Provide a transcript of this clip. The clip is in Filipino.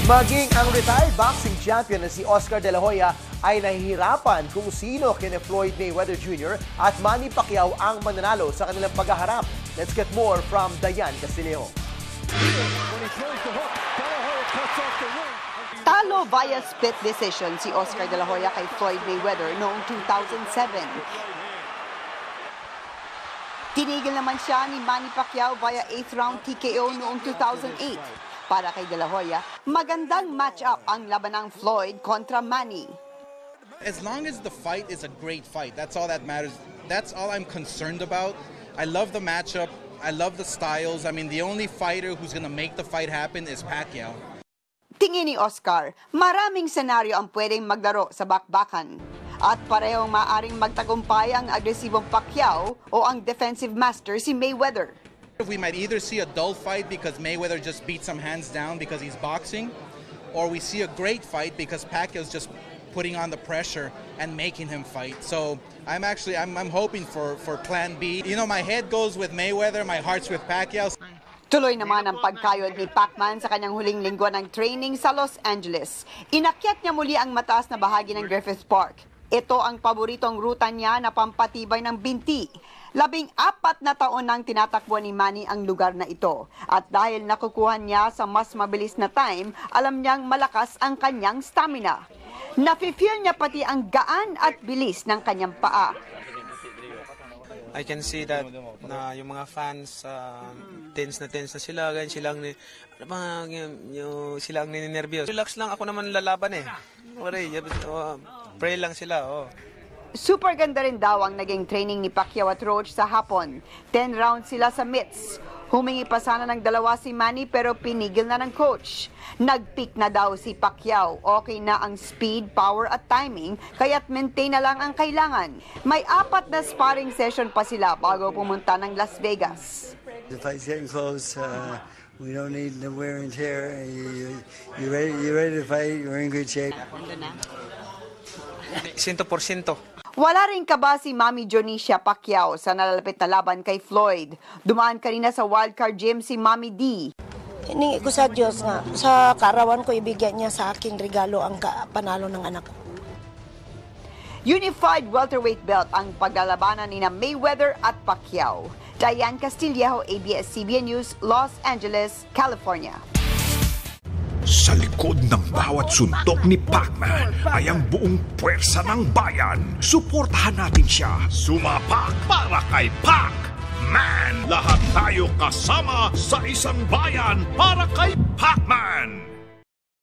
Maging ang retired boxing champion na si Oscar De La Hoya ay nahihirapan kung sino kina Floyd Mayweather Jr. at Manny Pacquiao ang mananalo sa kanilang paghaharap. Let's get more from Dayan Castillejo. Talo via split decision si Oscar De La Hoya kay Floyd Mayweather noong 2007. Tinigil naman siya ni Manny Pacquiao via 8th round TKO noong 2008. Para kay De La Hoya, magandang match-up ang labanang Floyd kontra Manny. As long as the fight is a great fight, that's all that matters. That's all I'm concerned about. I love the matchup. I love the styles. I mean, the only fighter who's gonna make the fight happen is Pacquiao. Tingin ni Oscar, maraming senaryo ang pwedeng maglaro sa bakbakan. At parehong maaring magtagumpay ang agresibong Pacquiao o ang defensive master si Mayweather. We might either see a dull fight because Mayweather just beat some hands down because he's boxing, or we see a great fight because Pacquiao's just putting on the pressure and making him fight. So I'm hoping for plan B. You know, my head goes with Mayweather, my heart's with Pacquiao. Tuloy naman ang pagkayod ni Pacman sa kanyang huling linggo ng training sa Los Angeles. Inakyat niya muli ang mataas na bahagi ng Griffith Park. Ito ang paboritong ruta niya na pampatibay ng binti. 14 na taon nang tinatakbo ni Manny ang lugar na ito. At dahil nakukuha niya sa mas mabilis na time, alam niyang malakas ang kanyang stamina. Nafe-feel niya pati ang gaan at bilis ng kanyang paa. I can see that na yung mga fans tense na sila, ganyan silang sila ang ninenervyos. Relax lang, ako naman lalaban eh. Pray lang sila, oh. Super ganda rin daw ang naging training ni Pacquiao at Roach sa hapon. 10 rounds sila sa mitts. Humingi pa sana ng dalawa si Manny pero pinigil na ng coach. Nag-peak na daw si Pacquiao. Okay na ang speed, power at timing, kaya't maintain na lang ang kailangan. May 4 na sparring session pa sila bago pumunta ng Las Vegas. The fight's getting close. We don't need the wear and tear. You ready to fight? You're in good shape. 100%. Wala rin kaba si Mami Jonicia Pacquiao sa nalalapit na laban kay Floyd. Dumaan kanina sa wildcard gym si Mami D. Hiningi ko sa Diyos nga, sa kaarawan ko ibigay niya sa aking regalo ang panalo ng anak ko. Unified welterweight belt ang paglalabanan ni Mayweather at Pacquiao. Dayan Castillejo, ABS-CBN News, Los Angeles, California. Sa likod ng bawat suntok ni Pacman ay ang buong puwersa ng bayan. Suportahan natin siya. Sumapak para kay Pacman! Lahat tayo kasama sa isang bayan para kay Pacman!